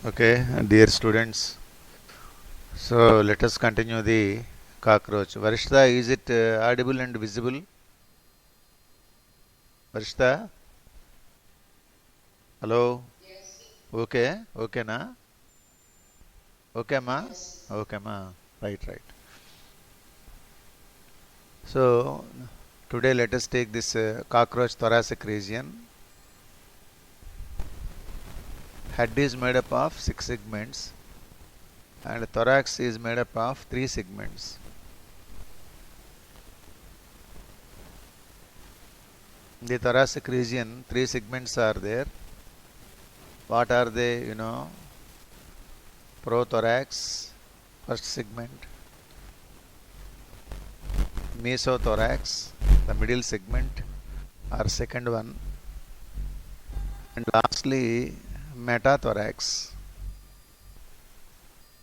Okay, dear students, so let us continue the cockroach. Varishta, is it audible and visible? Varishta, hello? Okay, okay na? Okay ma? Okay ma, right. So, today let us take this cockroach thoracic region. Head is made up of 6 segments and thorax is made up of 3 segments. In the thoracic region, 3 segments are there. What are they? Prothorax, first segment, mesothorax, the middle segment or second one, and lastly metathorax.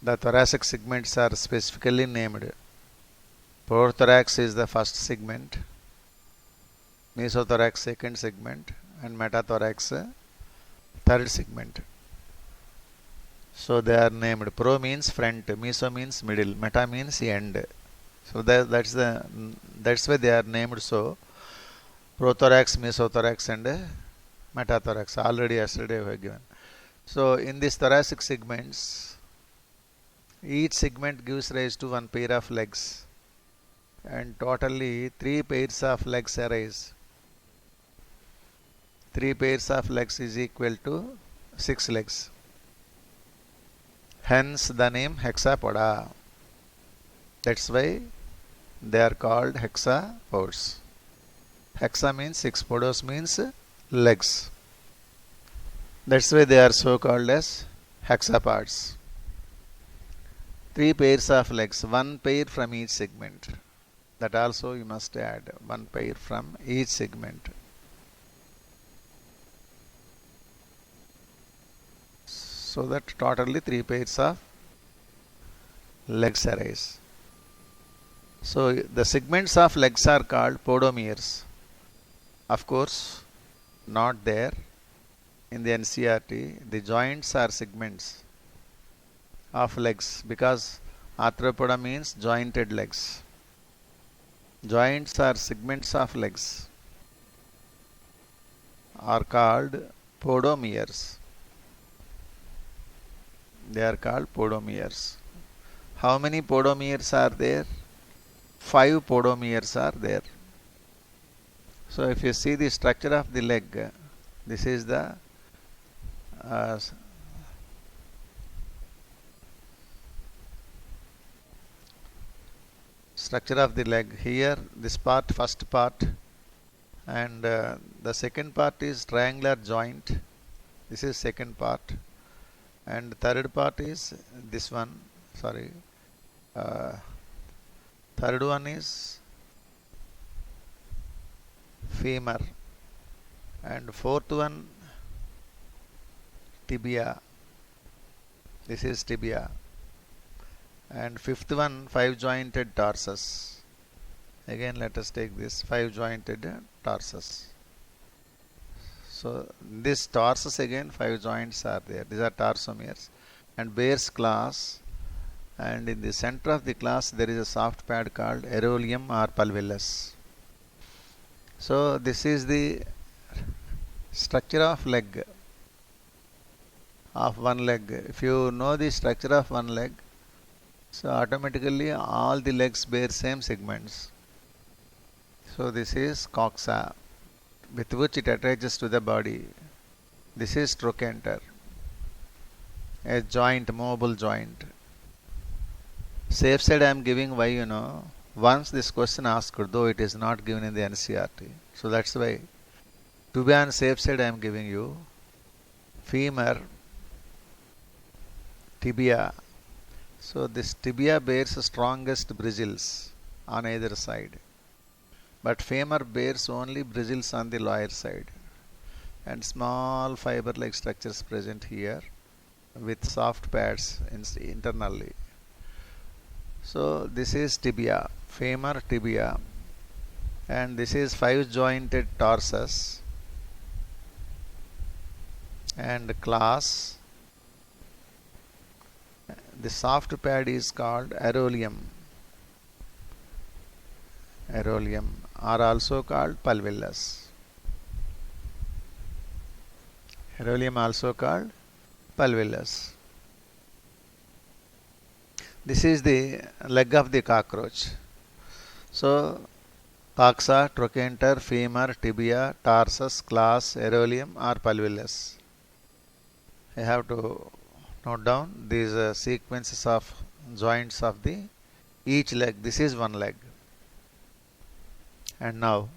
The thoracic segments are specifically named. Prothorax is the first segment, mesothorax second segment, and metathorax third segment. So they are named. Pro means front, meso means middle, meta means end. So that's why they are named so. Prothorax, mesothorax, and metathorax. Already yesterday we have given. So in these thoracic segments, each segment gives rise to one pair of legs, and totally 3 pairs of legs arise. 3 pairs of legs is equal to 6 legs. Hence the name hexapoda. That's why they are called hexapods. Hexa means 6, podos means legs. That's why they are so called as hexapods. 3 pairs of legs, 1 pair from each segment. That also you must add, 1 pair from each segment. So that totally 3 pairs of legs arise. So the segments of legs are called podomeres. Of course, not there in the NCERT. The joints are segments of legs because arthropoda means jointed legs. Joints are segments of legs are called podomeres. They are called podomeres. How many podomeres are there? 5 podomeres are there. So if you see the structure of the leg, this is the structure of the leg. Here this part, first part, and the second part is triangular joint. This is second part, and third part is this one. Sorry, third one is femur, and fourth one tibia. This is tibia, and fifth one 5 jointed tarsus. Again let us take this 5 jointed tarsus. So this tarsus again 5 joints are there. These are tarsomeres. And Baer's class, and in the center of the class there is a soft pad called aeroleum or pulvillus. So this is the structure of leg, of one leg. If you know the structure of one leg, so automatically all the legs bear same segments. So this is coxa, with which it attaches to the body. This is trochanter, a joint, movable joint. Safe side I am giving why, once this question asked, though it is not given in the NCERT. So that's why, to be on safe side I am giving you femur, tibia. So this tibia bears the strongest bristles on either side, but femur bears only bristles on the lower side, and small fiber-like structures present here with soft pads internally. So this is tibia, femur, tibia, and this is 5 jointed tarsus and class The soft pad is called aerolium. Aerolium are also called pulvillus. Aerolium also called pulvillus. This is the leg of the cockroach. So coxa, trochanter, femur, tibia, tarsus, claws, aerolium or pulvillus. I have to note down these sequences of joints of the each leg. This is one leg. And now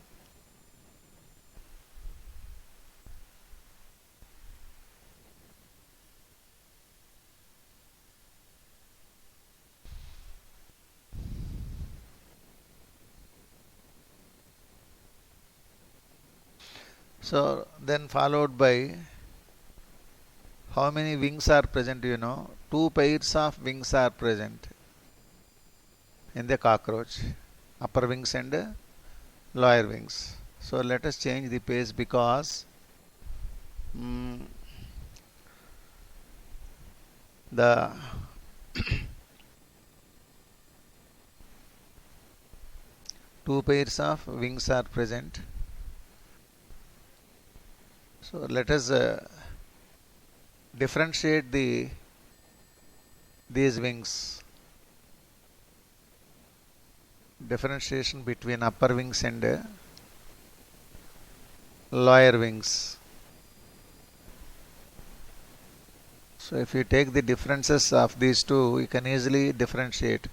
so then followed by how many wings are present, you know? Two pairs of wings are present in the cockroach, upper wings and lower wings. So let us change the page because the two pairs of wings are present. So let us differentiate these wings. Differentiation between upper wings and lower wings. So if you take the differences of these two, you can easily differentiate.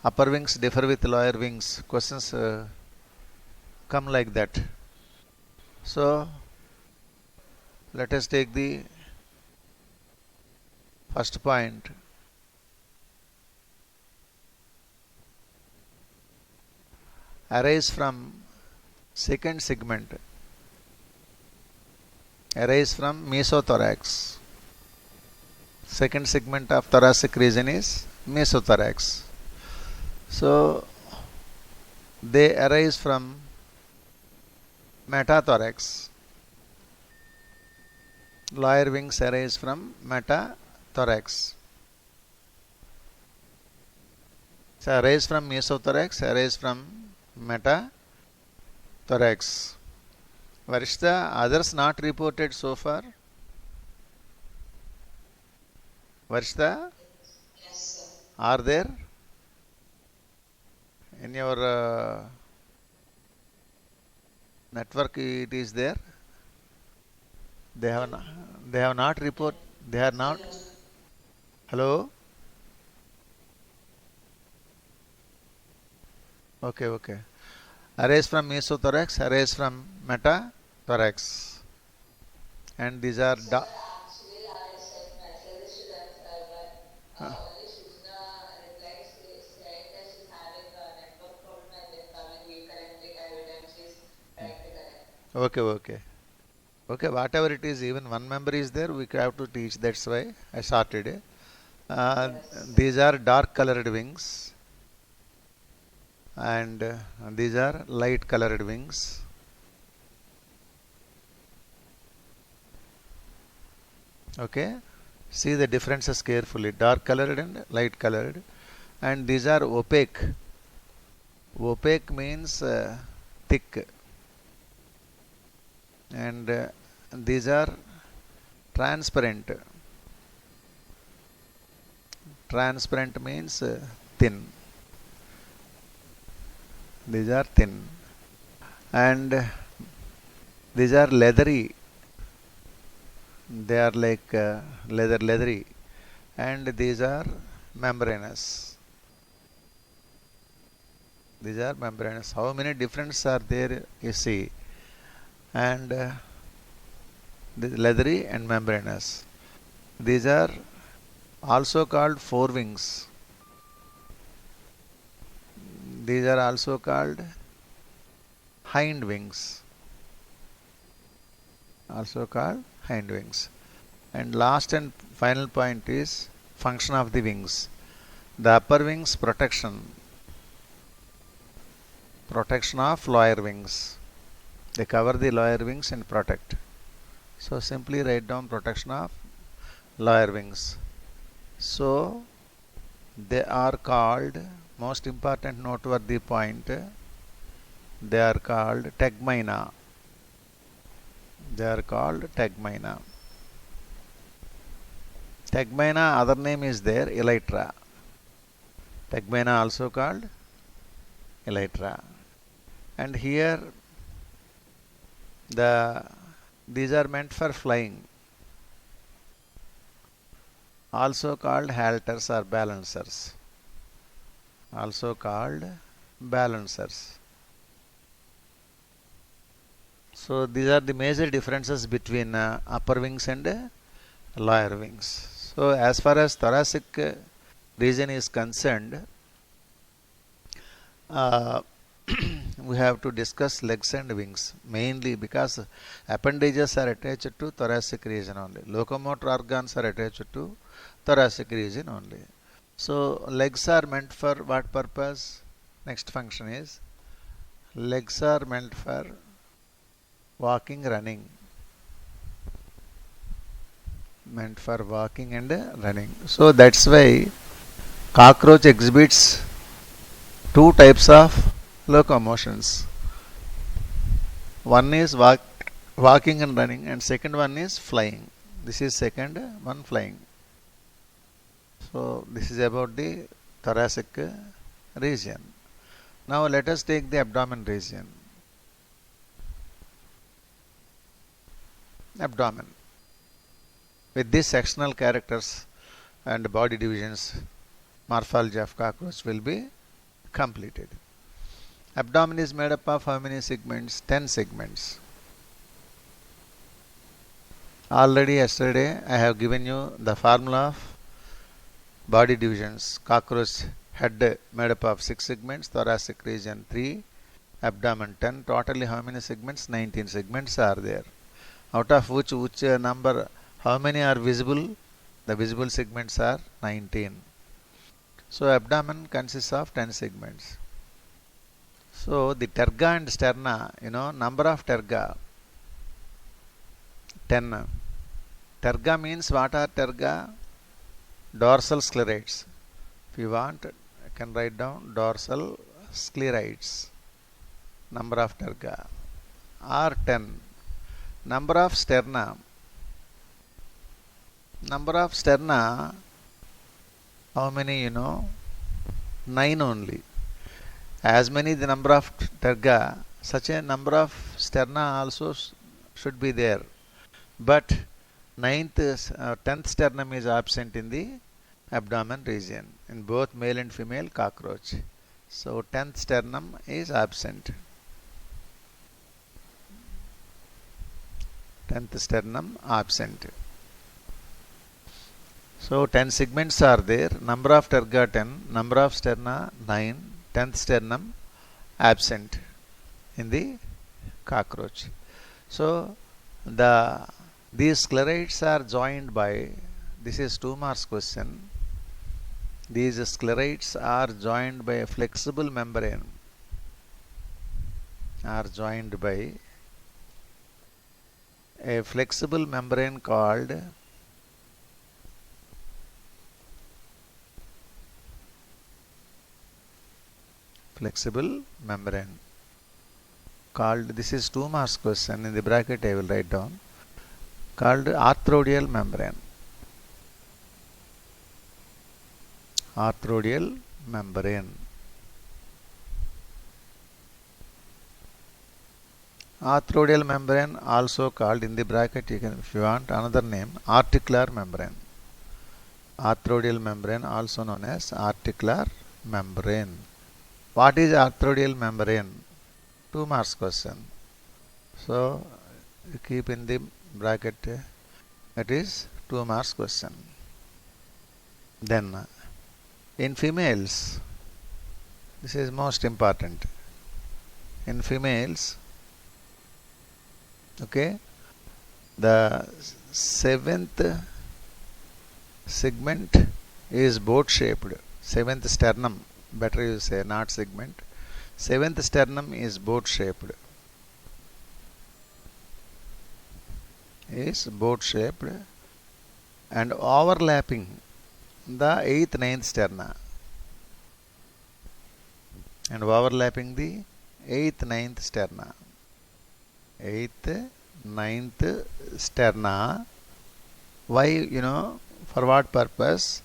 Upper wings differ with lower wings. Questions come like that. So let us take the first point. Arise from second segment. Arise from mesothorax. Second segment of thoracic region is mesothorax. So they arise from metathorax. Lower wings arise from metathorax. So arise from mesothorax, arise from metathorax. Varishta, others not reported so far? Varishta? Yes, sir. Are there? In your network it is there? They have not report. They are not. Hello? Okay, okay. Arise from mesothorax, arise from metathorax. And these are So actually, I said message students but only Shuzna replied saying that she's having a network problem and then coming reconnecting every time she's trying to connect. okay, okay. Okay, whatever it is, even one member is there, we have to teach. That's why I started. Yes. These are dark colored wings, and these are light colored wings. Okay, see the differences carefully, dark colored and light colored, and these are opaque. Opaque means thick, and these are transparent. Transparent means thin. These are thin, and these are leathery. They are like leathery, and these are membranous. These are membranous. How many differences are there? You see, and leathery and membranous. These are also called forewings. These are also called hind wings. Also called hind wings. And last and final point is function of the wings. The upper wings protection of lower wings. They cover the lower wings and protect. So simply write down protection of lower wings. So they are called, most important noteworthy point, they are called tegmina. They are called tegmina. Tegmina, other name is there, elytra. Tegmina also called elytra. And here these are meant for flying, also called halters or balancers. Also called balancers. So these are the major differences between upper wings and lower wings. So as far as thoracic region is concerned, uh, we have to discuss legs and wings mainly because appendages are attached to thoracic region only. Locomotor organs are attached to thoracic region only. So legs are meant for what purpose? Next function is legs are meant for walking, running. Meant for walking and running. So that's why cockroach exhibits two types of locomotions. One is walking and running, and second one is flying. This is second one, flying. So this is about the thoracic region. Now let us take the abdomen region. Abdomen. With these sectional characters and body divisions, morphology of cockroach will be completed. Abdomen is made up of how many segments? 10 segments. Already yesterday I have given you the formula of body divisions. Cockroach head made up of 6 segments, thoracic region 3, abdomen 10. Totally how many segments? 19 segments are there. Out of which number, how many are visible? The visible segments are 19. So abdomen consists of 10 segments. So the terga and sterna, number of terga, 10. Terga means what are terga? Dorsal sclerites. If you want, I can write down dorsal sclerites. Number of terga are 10. Number of sterna. Number of sterna, how many 9 only. As many the number of terga, such a number of sterna also should be there. But 10th sternum is absent in the abdomen region in both male and female cockroach. So 10th sternum is absent. 10th sternum absent. So 10 segments are there. Number of terga 10, number of sterna 9, 10th sternum absent in the cockroach. So these sclerites are joined by, this is 2 marks question. These sclerites are joined by a flexible membrane. Are joined by a flexible membrane called flexible membrane called, this is 2 marks question, in the bracket I will write down, called arthrodial membrane. Arthrodial membrane. Arthrodial membrane also called, in the bracket you can, if you want another name, articular membrane. Arthrodial membrane also known as articular membrane. What is arthrodial membrane? 2 marks question. So you keep in the bracket, it is 2 marks question. Then in females, this is most important. In females, okay, the 7th segment is boat shaped. 7th sternum, better you say, not segment. 7th sternum is boat shaped. Is boat shaped and overlapping the 8th, 9th sterna and overlapping the 8th, 9th sterna. 8th, 9th sterna. Why, for what purpose?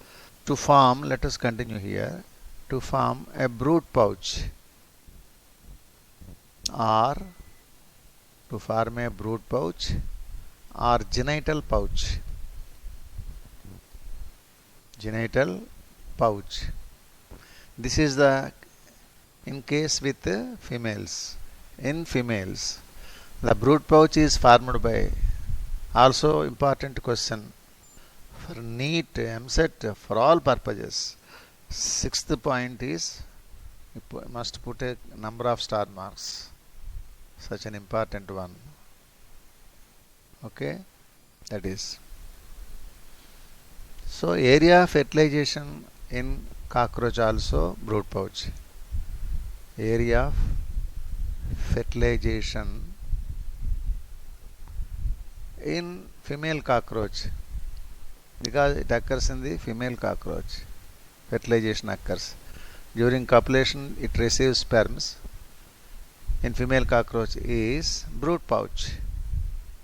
To form, let us continue here, to form a brood pouch or to form a brood pouch or genital pouch. Genital pouch. This is the in case with females. In females, the brood pouch is formed by, also important question for NEET, MCET, for all purposes. 6th point is you must put a number of star marks. Such an important one. Okay, that is. So area of fertilization in cockroach also brood pouch. Area of fertilization in female cockroach, because it occurs in the female cockroach. Fertilization occurs. During copulation it receives sperms. In female cockroach is brood pouch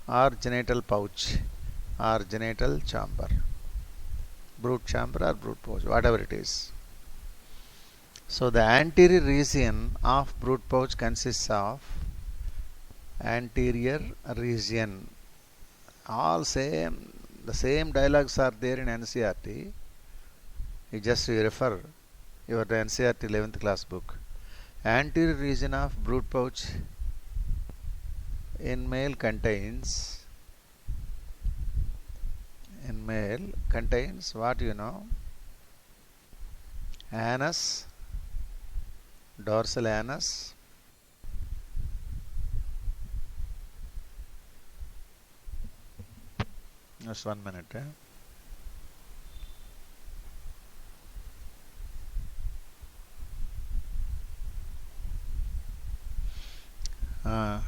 or genital pouch or genital chamber. Brood chamber or brood pouch, whatever it is. So the anterior region of brood pouch consists of anterior region. All same, the same dialogues are there in NCERT. You just refer your NCERT 11th class book. Anterior region of brood pouch in male contains what anus, dorsal anus, just 1 minute.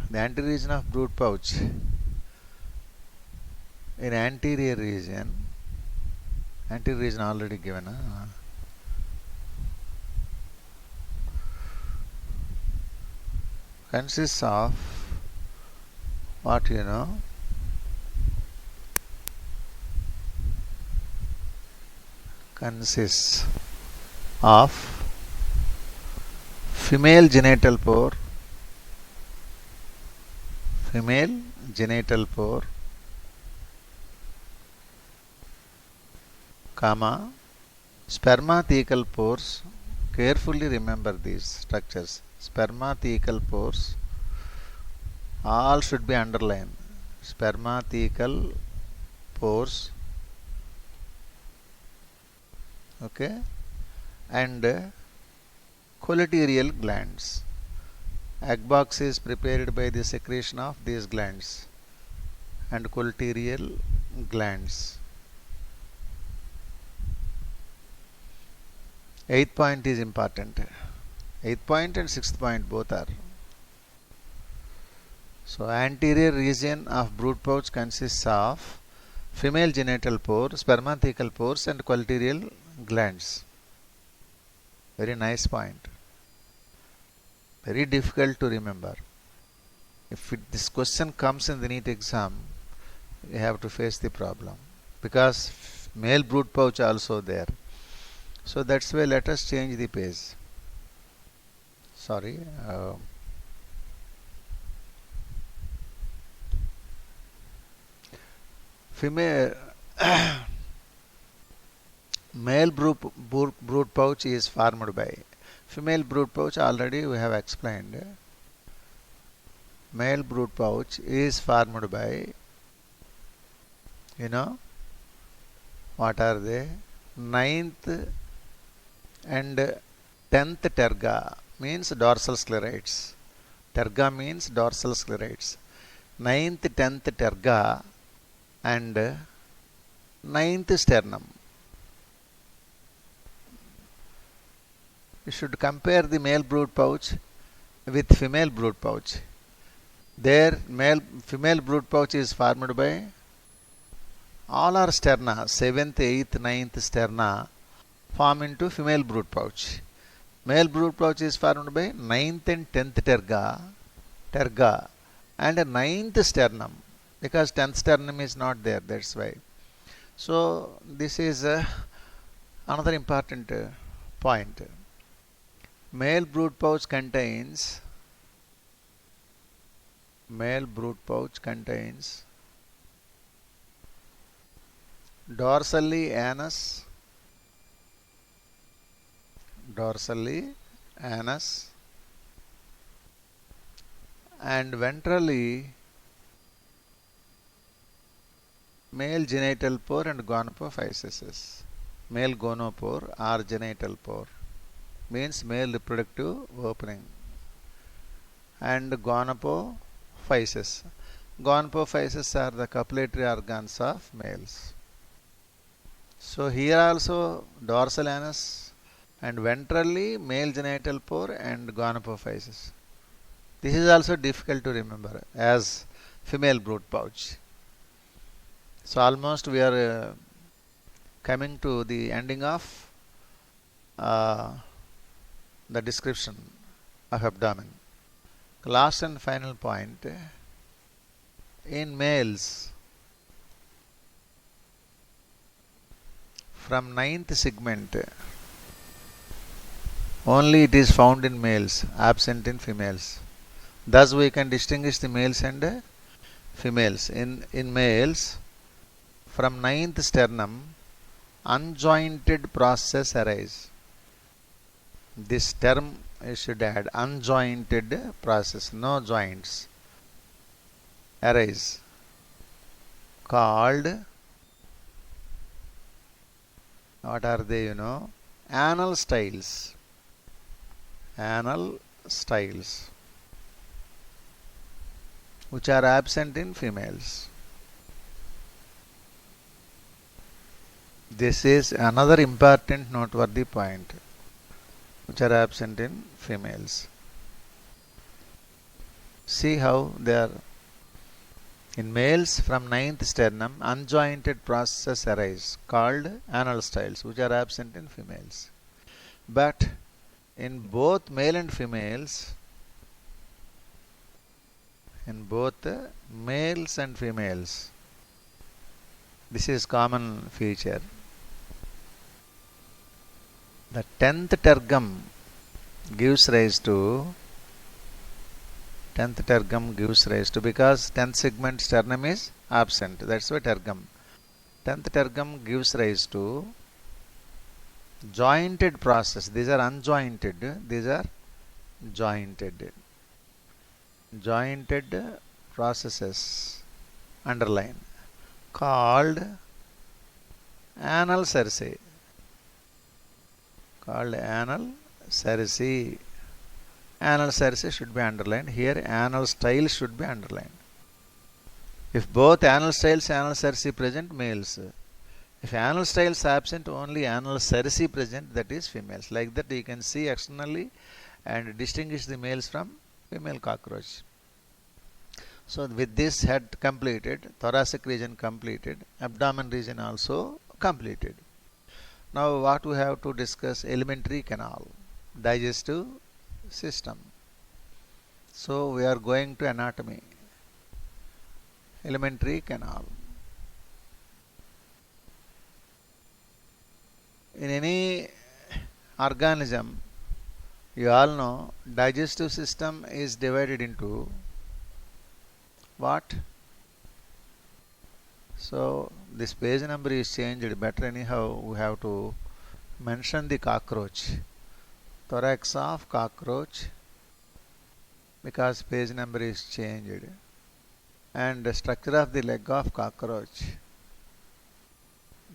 The anterior region of brood pouch. In anterior region already given. Consists of what consists of female genital pore, comma, spermathecal pores. Carefully remember these structures. Spermathecal pores, all should be underlined. Spermathecal pores, okay, and collateral glands. Egg box is prepared by the secretion of these glands and collateral glands. 8th point is important. 8th point and 6th point both are. So anterior region of brood pouch consists of female genital pore, spermathecal pores and collateral glands. Very nice point. Very difficult to remember. If this question comes in the NEET exam, you have to face the problem, because male brood pouch also there. So that's why let us change the page. Sorry. Female male brood pouch is formed by female brood pouch. Already we have explained. Male brood pouch is formed by, what are they? 9th and 10th terga means dorsal sclerites. Terga means dorsal sclerites. 9th, 10th terga and 9th sternum. You should compare the male brood pouch with female brood pouch. There female brood pouch is formed by all are sterna. 7th, 8th, 9th sterna form into female brood pouch. Male brood pouch is formed by 9th and 10th terga and 9th sternum, because 10th sternum is not there, that's why. So this is another important point. Male brood pouch contains dorsally anus and ventrally male genital pore and gonopophysis. Male gonopore or genital pore means male reproductive opening, and gonopophysis. Gonopophysis are the copulatory organs of males. So here also dorsal anus and ventrally male genital pore and gonopophysis. This is also difficult to remember as female brood pouch. So almost we are coming to the ending of the description of abdomen. Last and final point. In males, from 9th segment, only it is found in males, absent in females. Thus we can distinguish the males and females. In males, from 9th sternum, unjointed process arise. This term I should add, unjointed process, no joints, arise, called, what are they, anal styles. Anal styles, which are absent in females. This is another important noteworthy point, which are absent in females. See how they are. In males, from 9th sternum, unjointed processes arise, called anal styles, which are absent in females. But in both male and females, this is common feature. The 10th tergum gives rise to, because 10th segment sternum is absent, that's why tergum. 10th tergum gives rise to jointed process. These are unjointed, these are jointed. Jointed processes, underline, called anal cerci. Anal cerci should be underlined. Here anal style should be underlined. If both anal styles, anal cerci present, males. If anal styles absent, only anal cerci present, that is females. Like that you can see externally and distinguish the males from female cockroach. So with this head completed, thoracic region completed, abdomen region also completed. Now what we have to discuss? Alimentary canal, digestive system. So we are going to anatomy. Alimentary canal. In any organism, you all know, digestive system is divided into what? So this page number is changed, better anyhow we have to mention the cockroach. Thorax of cockroach, because page number is changed. And the structure of the leg of cockroach,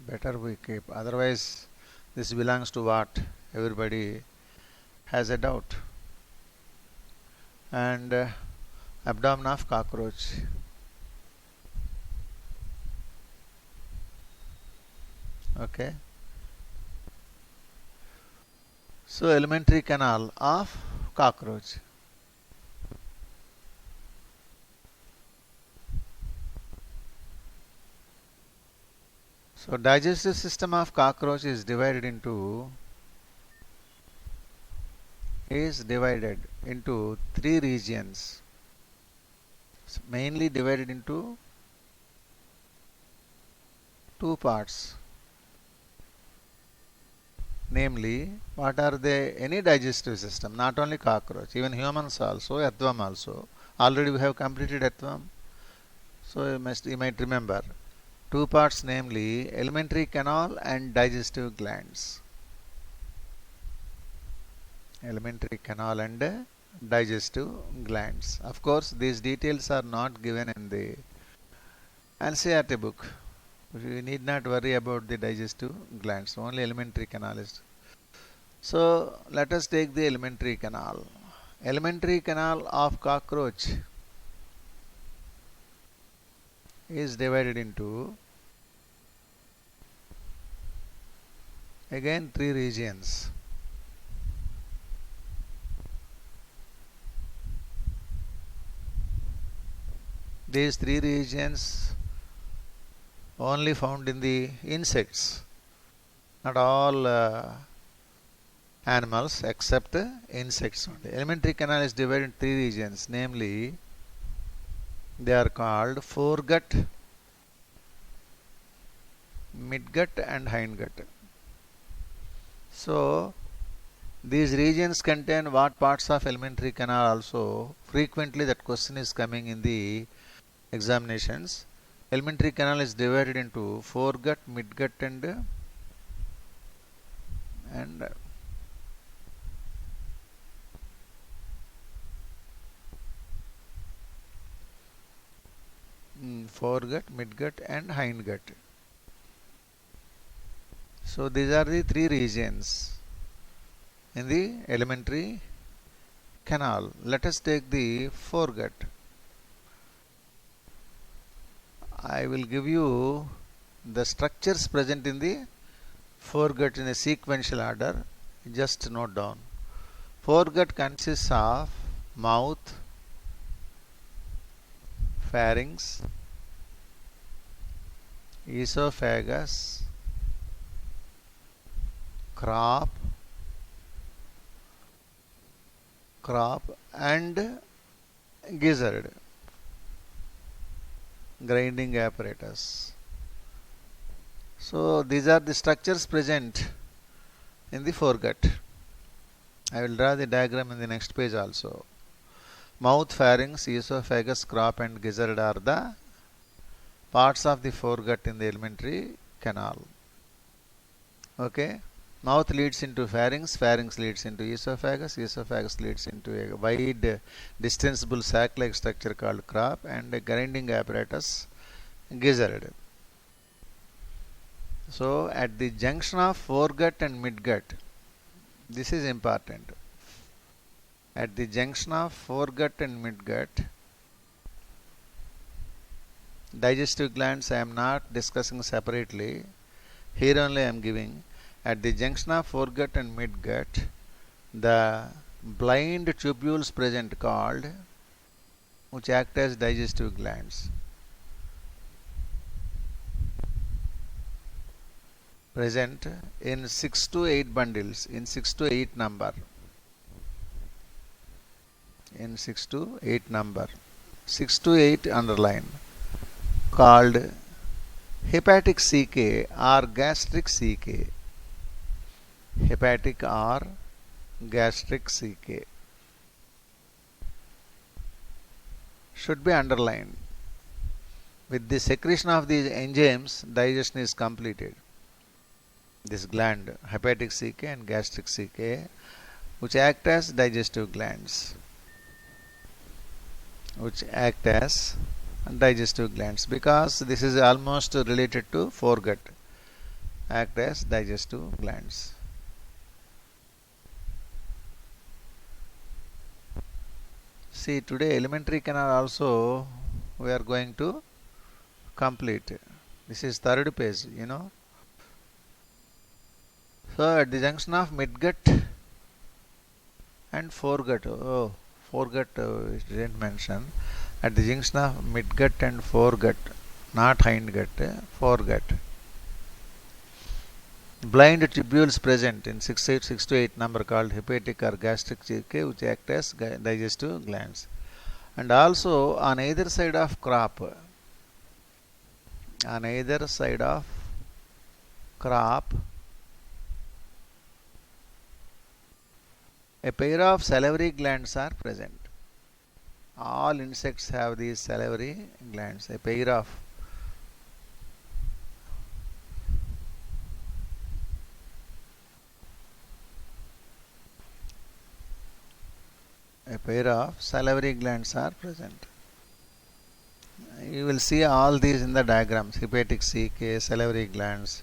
better we keep, otherwise this belongs to what? Everybody has a doubt. And abdomen of cockroach. Okay. So alimentary canal of cockroach. So digestive system of cockroach is divided into three regions. It's mainly divided into two parts. Namely, what are they? Any digestive system, not only cockroach, even humans also, earthworm also. Already we have completed earthworm. So you might remember two parts, namely alimentary canal and digestive glands. Alimentary canal and digestive glands. Of course, these details are not given in the NCERT book. We need not worry about the digestive glands. Only alimentary canal is. So let us take the alimentary canal. Alimentary canal of cockroach is divided into again three regions. These three regions only found in the insects, not all animals except insects only. Alimentary canal is divided into three regions, namely they are called foregut, midgut and hindgut. So these regions contain what parts of alimentary canal also? Frequently that question is coming in the examinations. Alimentary canal is divided into foregut, midgut and foregut, midgut and hindgut. So these are the three regions in the alimentary canal. Let us take the foregut. I will give you the structures present in the foregut in a sequential order. Just note down. Foregut consists of mouth, pharynx, esophagus, crop and gizzard, grinding apparatus. So these are the structures present in the foregut. I will draw the diagram in the next page also. Mouth, pharynx, esophagus, crop and gizzard are the parts of the foregut in the alimentary canal. Okay. Mouth leads into pharynx, pharynx leads into esophagus, esophagus leads into a wide distensible sac-like structure called crop and a grinding apparatus, gizzard. So at the junction of foregut and midgut, this is important. At the junction of foregut and midgut, digestive glands I am not discussing separately. Here only I am giving. At the junction of foregut and midgut, the blind tubules present called, which act as digestive glands, present in 6 to 8 bundles, in 6 to 8 number. In 6 to 8 number. 6 to 8 underline. Called hepatic CK or gastric CK. Hepatic or gastric CK should be underlined. With the secretion of these enzymes, digestion is completed. This gland, hepatic CK and gastric CK, which act as digestive glands. Because this is almost related to foregut, act as digestive glands. See, today alimentary canal also we are going to complete. This is third page, you know. So at the junction of midgut and foregut, foregut it didn't mention. At the junction of midgut and foregut, not hindgut, foregut. Blind tubules present in 6 to 8 number called hepatic or gastric chicae, which act as digestive glands. And also on either side of crop, a pair of salivary glands are present. All insects have these salivary glands. A pair of salivary glands are present. You will see all these in the diagrams. Hepatic cache, salivary glands.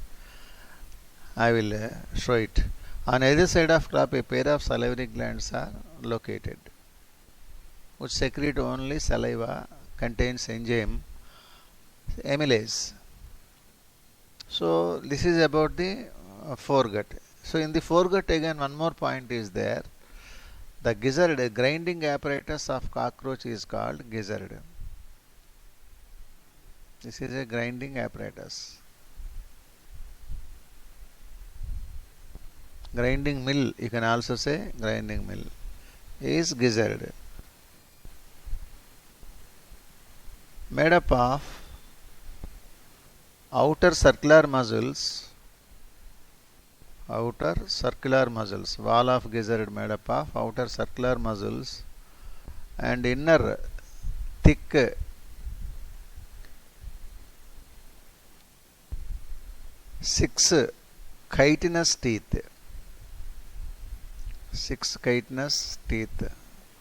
I will show it. On either side of crop, a pair of salivary glands are located, which secrete only saliva, contains enzyme amylase. So this is about the foregut. So in the foregut again one more point is there. The gizzard, grinding apparatus of cockroach, is called gizzard. This is a grinding apparatus. Grinding mill, you can also say grinding mill, is gizzard. Made up of outer circular muscles, wall of gizzard made up of outer circular muscles and inner thick six chitinous teeth. 6 chitinous teeth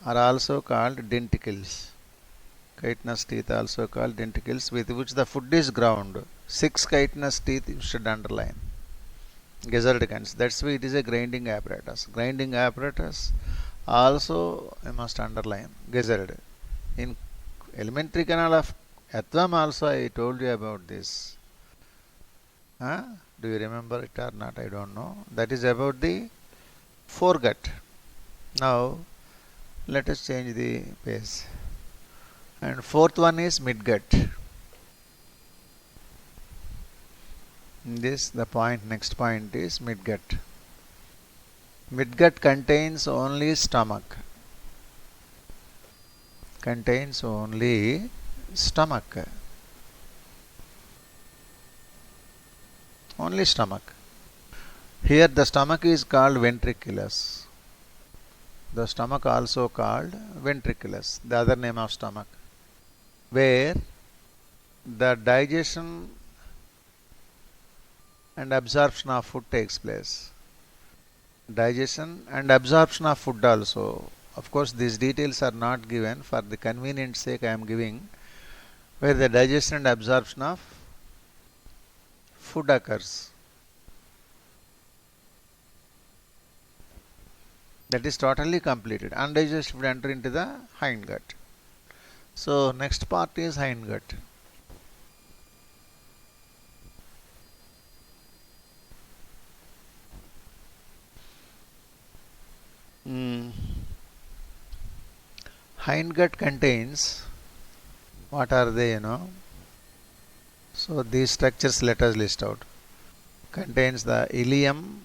are also called denticles. Chitinous teeth also called denticles, with which the food is ground. 6 chitinous teeth you should underline. Gizzard kinds. That's why it is a grinding apparatus. Grinding apparatus also I must underline. Gizzard. In elementary canal of Earthworm also I told you about this. Do you remember it or not? I don't know. That is about the foregut. Now let us change the page. And fourth one is midgut. Next point is midgut. Midgut contains only stomach. Only stomach. Here the stomach is called ventriculus. The stomach also called ventriculus, the other name of stomach, where the digestion and absorption of food takes place. Digestion and absorption of food also. Of course, these details are not given. For the convenience sake, I am giving where the digestion and absorption of food occurs. That is totally completed. Undigested food enter into the hindgut. So next part is hindgut. Hindgut contains, what are they, So these structures let us list out. Contains the ileum,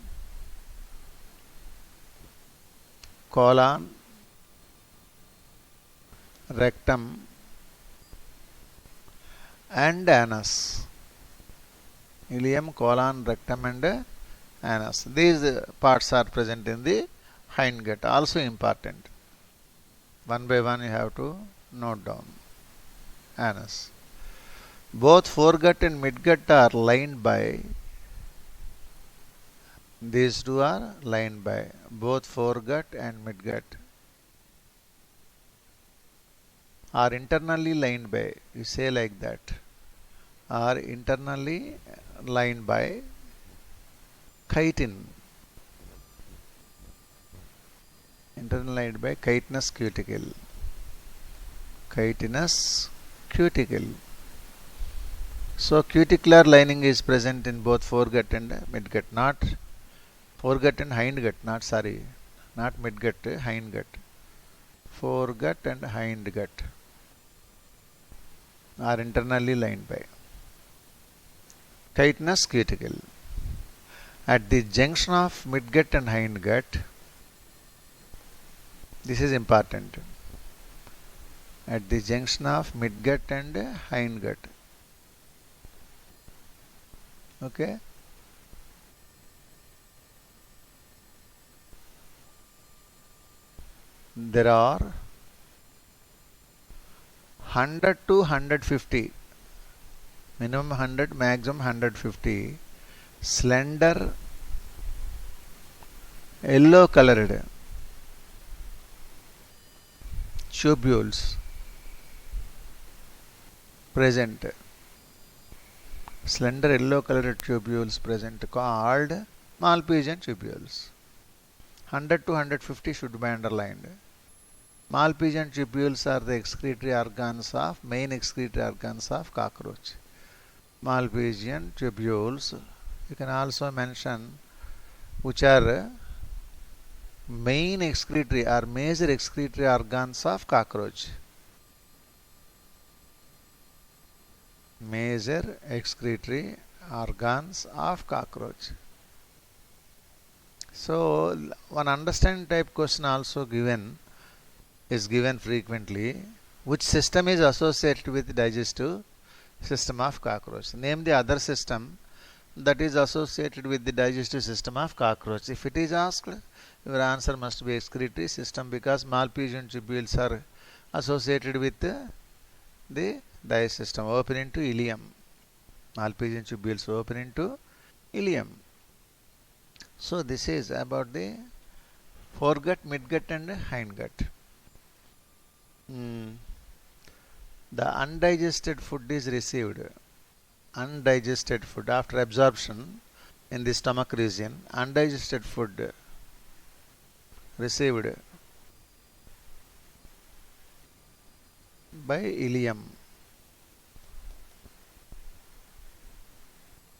colon, rectum and anus. Ileum, colon, rectum and anus. These parts are present in the hindgut, also important. One by one you have to note down. Anus. Both foregut and midgut are lined by, these two are lined by, both foregut and midgut are internally lined by, you say like that, are internally lined by chitin. Internally lined by chitinous cuticle. So cuticular lining is present in both foregut and midgut, not foregut and hindgut, not midgut, hindgut. Foregut and hindgut are internally lined by chitinous cuticle. At the junction of midgut and hindgut, this is important. At the junction of midgut and hindgut. Okay. There are 100 to 150, minimum 100, maximum 150 slender yellow colored tubules present. Slender yellow colored tubules present called Malpighian tubules. 100 to 150 should be underlined. Malpighian tubules are the excretory organs of main excretory organs of cockroach. Malpighian tubules, you can also mention which are main excretory or major excretory organs of cockroach. Major excretory organs of cockroach. So one understanding type question also is given frequently. Which system is associated with the digestive system of cockroach? Name the other system that is associated with the digestive system of cockroach. If it is asked, your answer must be excretory system, because Malpighian tubules are associated with the digestive system, open into ileum. Malpighian tubules open into ileum. So this is about the foregut, midgut and hindgut. The undigested food is received. Undigested food after absorption in the stomach region. Undigested food received by ileum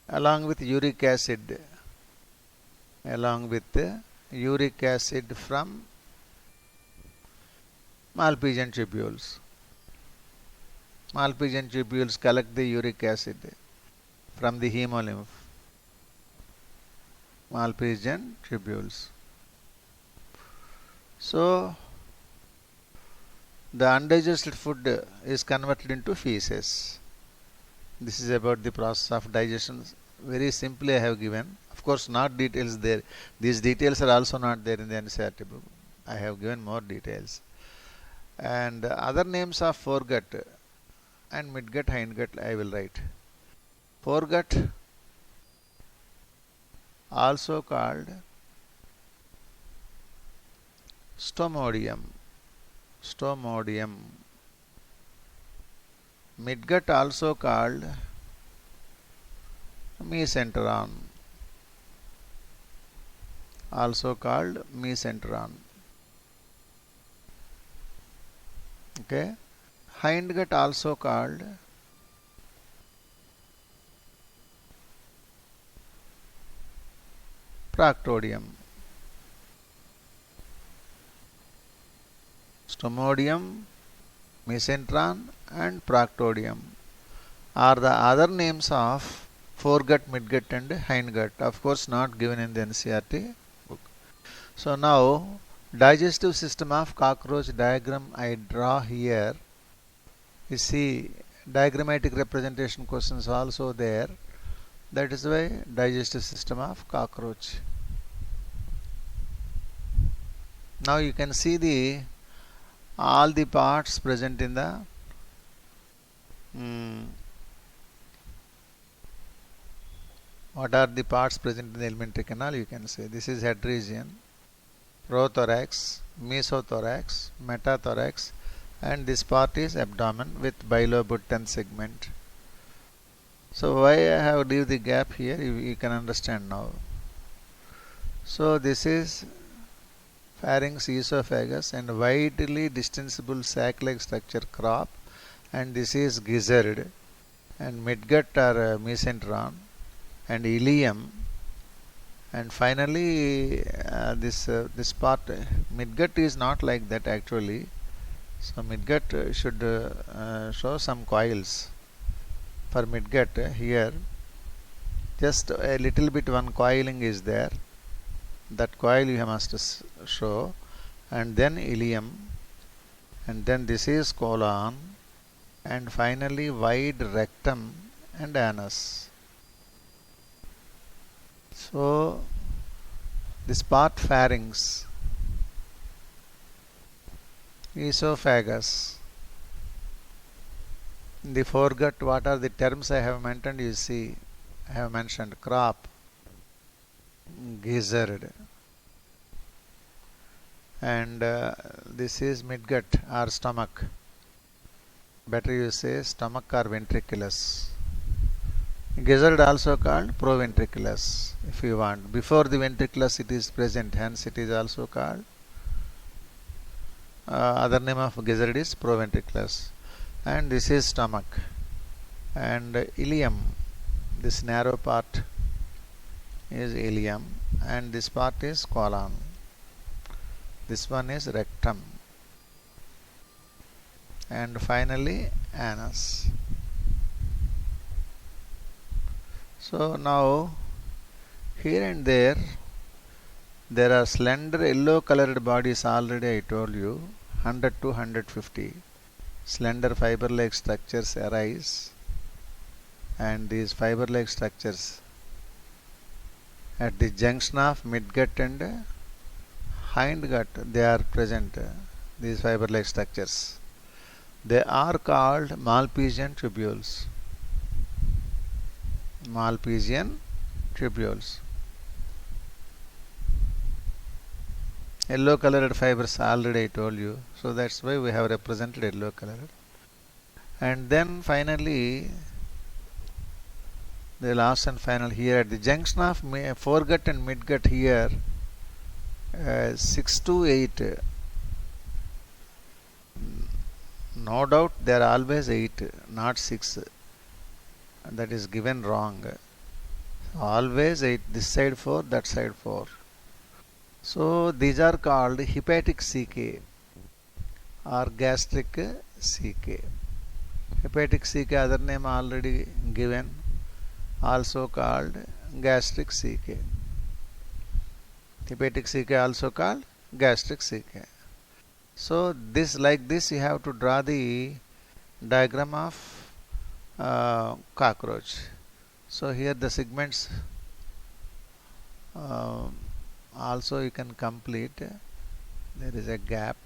along with uric acid. Along with uric acid from Malpighian tubules. Malpighian tubules collect the uric acid from the hemolymph. Malpighian tubules. So the undigested food is converted into feces. This is about the process of digestion. Very simply I have given. Of course, not details there. These details are also not there in the NCERT book. I have given more details. And other names of foregut and midgut, hindgut I will write. Foregut, also called stomodium. Stomodium. Midgut, also called mesenteron. Also called mesenteron. Okay. Hindgut, also called proctodium. Stomodium, mesenteron and proctodium are the other names of foregut, midgut and hindgut. Of course, not given in the NCERT book. So now, digestive system of cockroach diagram I draw here. You see, diagrammatic representation questions also there. That is why digestive system of cockroach. Now you can see all the parts present in the what are the parts present in the alimentary canal? You can say this is head region, prothorax, mesothorax, metathorax, and this part is abdomen with bilobutin segment. So why I have leave the gap here, you can understand now. So this is pharynx, esophagus and widely distensible sac-like structure crop, and this is gizzard, and midgut or mesenteron and ileum, and finally this part midgut is not like that actually. So midgut should show some coils. For midgut here just a little bit one coiling is there. That coil you must show, and then ileum, and then this is colon, and finally wide rectum and anus. So this part pharynx, esophagus. In the foregut, what are the terms I have mentioned? You see, I have mentioned crop, gizzard, and this is midgut or stomach. Better you say stomach or ventriculus. Gizzard also called proventriculus if you want. Before the ventriculus it is present, hence it is also called. Other name of gizzard is proventriculus. And this is stomach. And ileum, this narrow part is ileum, and this part is colon. This one is rectum. And finally anus. So now here and there are slender yellow colored bodies, already I told you, 100 to 150. Slender fiber like structures arise, and these fiber like structures at the junction of midgut and hindgut, they are present, these fiber like structures. They are called Malpighian tubules. Malpighian tubules. Yellow colored fibers, already I told you, so that's why we have represented yellow colored. And then finally the last and final here at the junction of foregut and midgut, here 6 to 8. No doubt there are always 8, not 6. That is given wrong. Always 8, this side 4, that side 4. So these are called hepatic CK or gastric CK. Hepatic CK, other name already given, also called gastric CK. Hepatic CK also called gastric CK. So this, like this, you have to draw the diagram of cockroach. So here the segments also you can complete. There is a gap,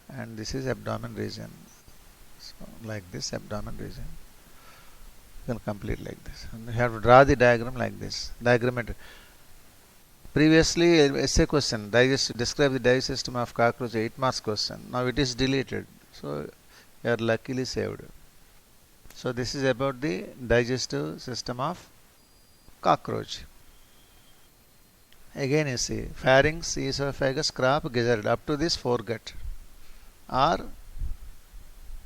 and this is abdomen region. So like this, abdomen region. You can complete like this. And you have to draw the diagram like this. Diagrammatic. Previously, essay question, describe the digestive system of cockroach, 8 marks question. Now it is deleted. So you are luckily saved. So this is about the digestive system of cockroach. Again you see, pharynx, esophagus, crop, gizzard, up to this foregut or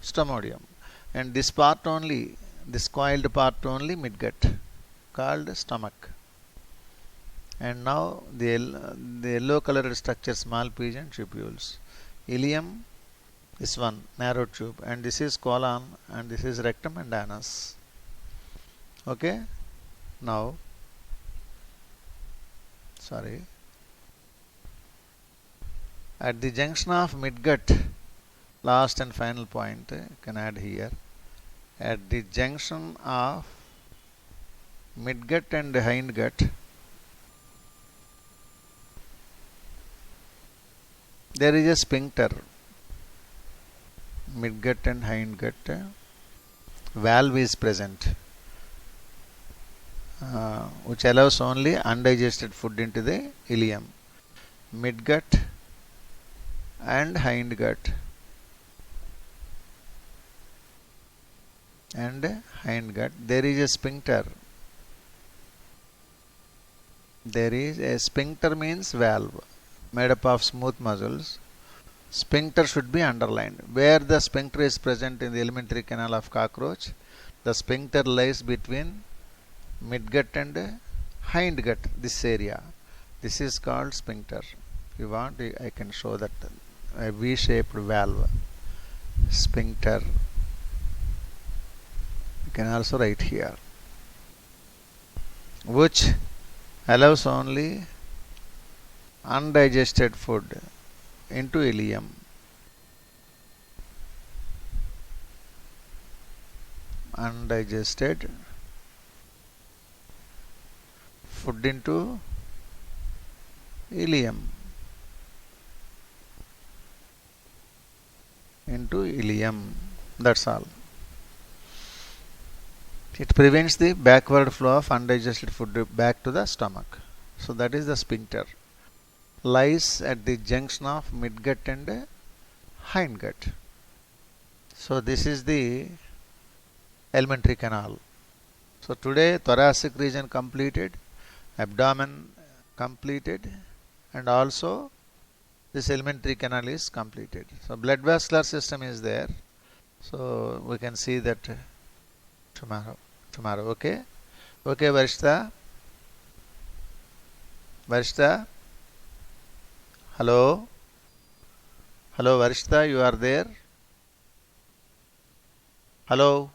stomodium. And this part only, this coiled part only, midgut, called stomach. And now the yellow colored structures, Malpighian tubules. Ileum, this one, narrow tube, and this is colon, and this is rectum and anus. Okay? Now, at the junction of midgut, last and final point, you can add here. At the junction of midgut and hindgut, there is a sphincter. Midgut and hindgut, valve is present, which allows only undigested food into the ileum. Midgut and hindgut, there is a sphincter. There is a sphincter, means valve made up of smooth muscles. Sphincter should be underlined. Where the sphincter is present in the alimentary canal of cockroach, the sphincter lies between midgut and hindgut, this area. This is called sphincter. If you want, I can show that a V-shaped valve, sphincter. You can also write here. which allows only undigested food into ileum. Undigested food into ileum. Into ileum. That's all. It prevents the backward flow of undigested food back to the stomach. So that is the sphincter. Lies at the junction of midgut and hindgut. So this is the alimentary canal. So today thoracic region completed, abdomen completed, and also this alimentary canal is completed. So blood vascular system is there. So we can see that tomorrow. Okay. Okay, Varishta. Hello. Hello, Varishta, you are there? Hello.